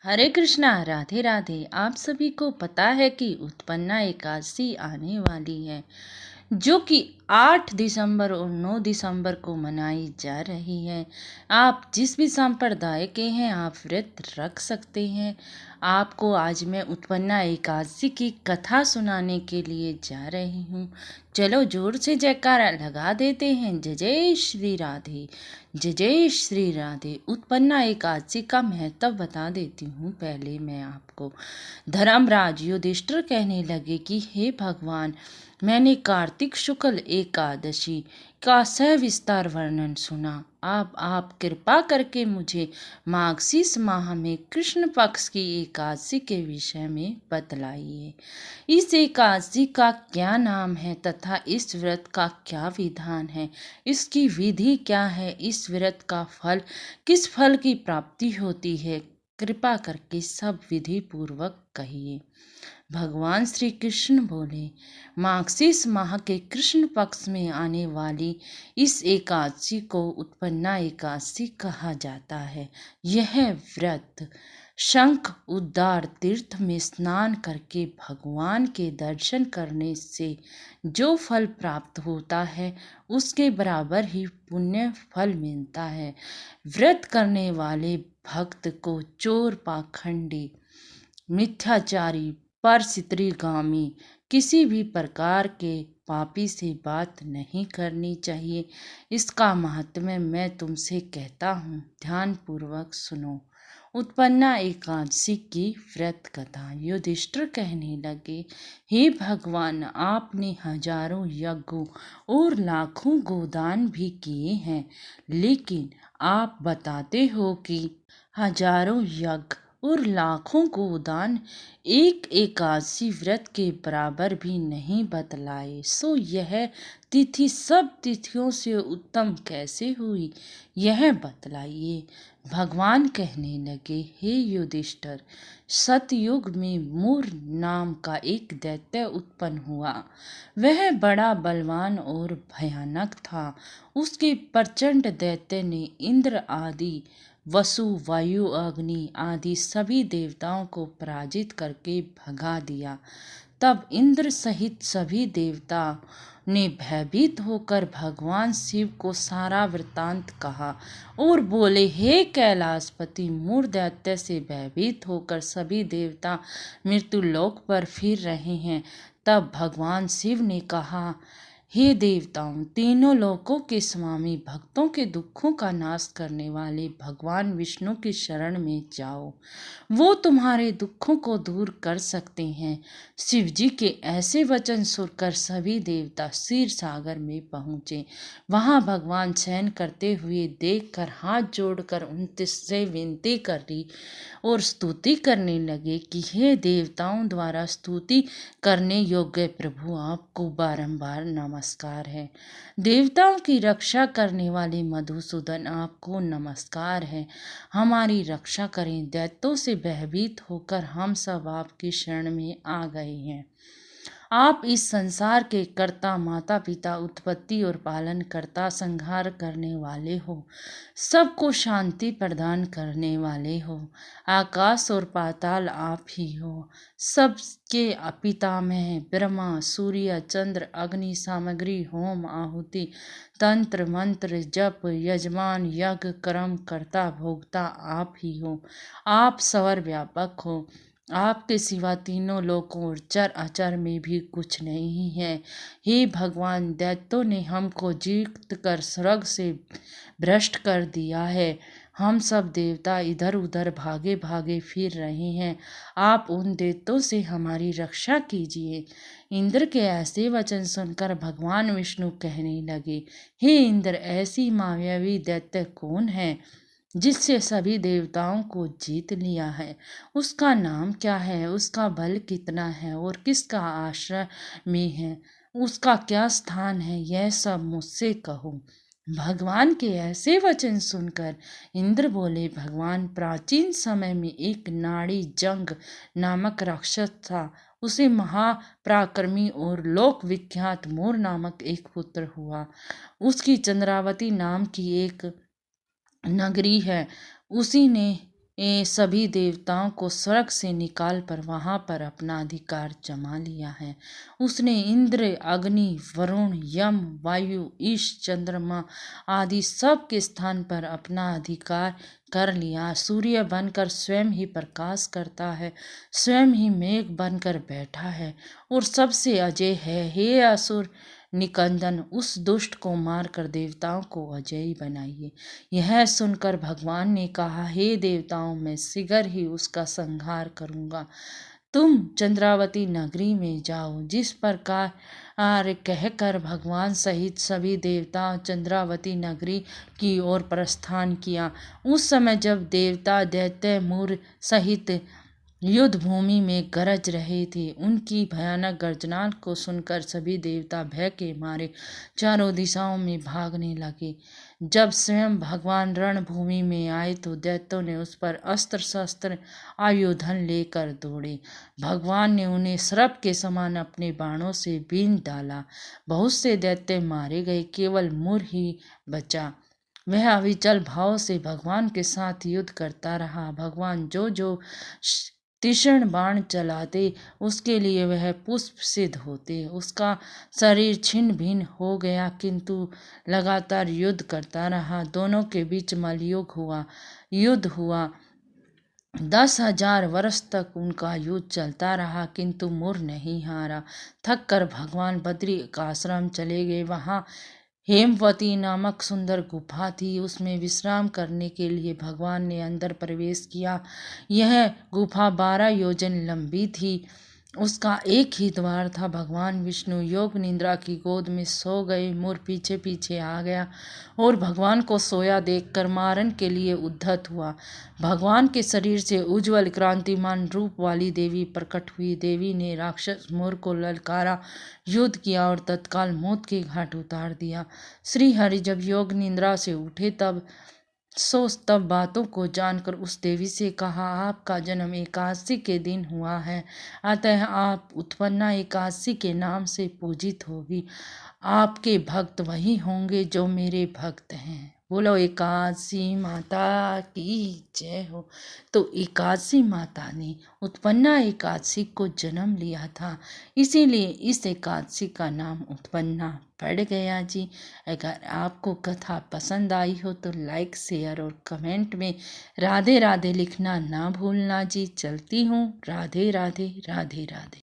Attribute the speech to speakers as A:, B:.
A: हरे कृष्णा, राधे राधे। आप सभी को पता है कि उत्पन्ना एकादशी आने वाली है, जो कि 8 दिसंबर और 9 दिसंबर को मनाई जा रही है। आप जिस भी संप्रदाय के हैं, आप व्रत रख सकते हैं। आपको आज मैं उत्पन्ना एकादशी की कथा सुनाने के लिए जा रही हूँ। चलो जोर से जयकारा लगा देते हैं। जय जय श्री राधे, जय जय श्री राधे। उत्पन्ना एकादशी का महत्व बता देती हूँ। पहले मैं आपको, धर्मराज युधिष्ठिर कहने लगे कि हे भगवान, मैंने कार्तिक शुक्ल एकादशी का सविस्तार वर्णन सुना। आप कृपा करके मुझे माघशीस माह में कृष्ण पक्ष की एकादशी के विषय में बतलाइए। इस एकादशी का क्या नाम है तथा इस व्रत का क्या विधान है, इसकी विधि क्या है, इस व्रत का फल, किस फल की प्राप्ति होती है, कृपा करके सब विधि पूर्वक कहिए। भगवान श्री कृष्ण बोले, माघशीस माह के कृष्ण पक्ष में आने वाली इस एकादशी को उत्पन्ना एकादशी कहा जाता है। यह व्रत शंख उद्गार तीर्थ में स्नान करके भगवान के दर्शन करने से जो फल प्राप्त होता है, उसके बराबर ही पुण्य फल मिलता है। व्रत करने वाले भक्त को चोर, पाखंडी, मिथ्याचारी, परस्त्रीगामी, किसी भी प्रकार के पापी से बात नहीं करनी चाहिए। इसका महात्म्य मैं तुमसे कहता हूँ, ध्यान पूर्वक सुनो। उत्पन्ना एकादशी की व्रत कथा। युधिष्ठिर कहने लगे, हे भगवान, आपने हजारों यज्ञों और लाखों गोदान भी किए हैं, लेकिन आप बताते हो कि हजारों यज्ञ और लाखों गोदान एक एकादशी व्रत के बराबर भी नहीं बतलाए, सो यह तिथि सब तिथियों से उत्तम कैसे हुई, यह बतलाइए। भगवान कहने लगे, हे युधिष्ठिर, सतयुग में मूर नाम का एक दैत्य उत्पन्न हुआ। वह बड़ा बलवान और भयानक था। उसके प्रचंड दैत्य ने इंद्र आदि, वसु, वायु, अग्नि आदि सभी देवताओं को पराजित करके भगा दिया। तब इंद्र सहित सभी देवता ने भयभीत होकर भगवान शिव को सारा वृतांत कहा और बोले, हे कैलाशपति, मूर दैत्य से भयभीत होकर सभी देवता मृत्युलोक पर फिर रहे हैं। तब भगवान शिव ने कहा, हे देवताओं, तीनों लोकों के स्वामी, भक्तों के दुखों का नाश करने वाले भगवान विष्णु की शरण में जाओ, वो तुम्हारे दुखों को दूर कर सकते हैं। शिव जी के ऐसे वचन सुनकर सभी देवता क्षीर सागर में पहुँचे। वहाँ भगवान शयन करते हुए देखकर हाथ जोड़कर उनसे विनती करी और स्तुति करने लगे कि हे देवताओं द्वारा स्तुति करने योग्य प्रभु, आपको बारंबार नमस्कार है। देवताओं की रक्षा करने वाले मधुसूदन, आपको नमस्कार है। हमारी रक्षा करें, दैत्यों से भयभीत होकर हम सब आपकी शरण में आ गए हैं। आप इस संसार के कर्ता, माता पिता, उत्पत्ति और पालन करता, संहार करने वाले हो, सबको शांति प्रदान करने वाले हो। आकाश और पाताल आप ही हो। सबके पितामह ब्रह्मा, सूर्य, चंद्र, अग्नि, सामग्री, होम, आहुति, तंत्र, मंत्र, जप, यजमान, यज्ञ, कर्म, कर्ता, भोक्ता आप ही हो। आप सर्व व्यापक हो। आपके सिवा तीनों लोकों और चर अचर में भी कुछ नहीं है। हे भगवान, दैत्यों ने हमको जीत कर स्वर्ग से भ्रष्ट कर दिया है। हम सब देवता इधर उधर भागे भागे फिर रहे हैं। आप उन दैत्यों से हमारी रक्षा कीजिए। इंद्र के ऐसे वचन सुनकर भगवान विष्णु कहने लगे, हे इंद्र, ऐसी मायावी दैत्य कौन है जिससे सभी देवताओं को जीत लिया है? उसका नाम क्या है, उसका बल कितना है और किसका आश्रय में है, उसका क्या स्थान है, यह सब मुझसे कहो। भगवान के ऐसे वचन सुनकर इंद्र बोले, भगवान, प्राचीन समय में एक नाड़ी जंग नामक राक्षस था। उसे महापराक्रमी और लोक विख्यात मोर नामक एक पुत्र हुआ। उसकी चंद्रावती नाम की एक नगरी है। उसी ने सभी देवताओं को स्वर्ग से निकाल पर वहां पर अपना अधिकार जमा लिया है। उसने इंद्र, अग्नि, वरुण, यम, वायु, ईश, चंद्रमा आदि सब के स्थान पर अपना अधिकार कर लिया। सूर्य बनकर स्वयं ही प्रकाश करता है, स्वयं ही मेघ बनकर बैठा है और सबसे अजय है। हे असुर निकंदन, उस दुष्ट को मारकर देवताओं को अजयी बनाइए। यह सुनकर भगवान ने कहा, हे देवताओं, मैं शीघ्र ही उसका संहार करूंगा। तुम चंद्रावती नगरी में जाओ। जिस प्रकार कहकर भगवान सहित सभी देवता चंद्रावती नगरी की ओर प्रस्थान किया। उस समय जब देवता दैत्य मूर सहित युद्ध भूमि में गरज रहे थे, उनकी भयानक गर्जना को सुनकर सभी देवता भय के मारे चारों दिशाओं में भागने लगे। जब स्वयं भगवान रणभूमि में आए तो दैत्यों ने उस पर अस्त्र शस्त्र आयुधन लेकर दौड़े। भगवान ने उन्हें सर्प के समान अपने बाणों से बींध डाला। बहुत से दैत्य मारे गए, केवल मूर ही बचा। वह अविचल भाव से भगवान के साथ युद्ध करता रहा। भगवान जो जो तीक्ष्ण बाण चलाते उसके लिए वह पुष्प सिद्ध होते। उसका शरीर छिन्न भिन्न हो गया, किंतु लगातार युद्ध करता रहा। दोनों के बीच युद्ध हुआ। 10,000 वर्ष तक उनका युद्ध चलता रहा, किंतु मूर नहीं हारा। थक कर भगवान बद्री का आश्रम चले गए। वहां हेमवती नामक सुंदर गुफा थी। उसमें विश्राम करने के लिए भगवान ने अंदर प्रवेश किया। यह गुफा 12 योजन लंबी थी। उसका एक ही द्वार था। भगवान विष्णु योग निद्रा की गोद में सो गए। मूर पीछे पीछे आ गया और भगवान को सोया देखकर मारन के लिए उद्धत हुआ। भगवान के शरीर से उज्जवल क्रांतिमान रूप वाली देवी प्रकट हुई। देवी ने राक्षस मूर को ललकारा, युद्ध किया और तत्काल मौत के घाट उतार दिया। श्री हरि जब योग निद्रा से उठे तब बातों को जानकर उस देवी से कहा, आपका जन्म एकादशी के दिन हुआ है, अतः आप उत्पन्ना एकादशी के नाम से पूजित होगी। आपके भक्त वही होंगे जो मेरे भक्त हैं। बोलो एकादशी माता की जय हो। तो एकादशी माता ने उत्पन्ना एकादशी को जन्म लिया था, इसीलिए इस एकादशी का नाम उत्पन्ना पड़ गया जी। अगर आपको कथा पसंद आई हो तो लाइक, शेयर और कमेंट में राधे राधे लिखना ना भूलना जी। चलती हूँ। राधे राधे राधे राधे।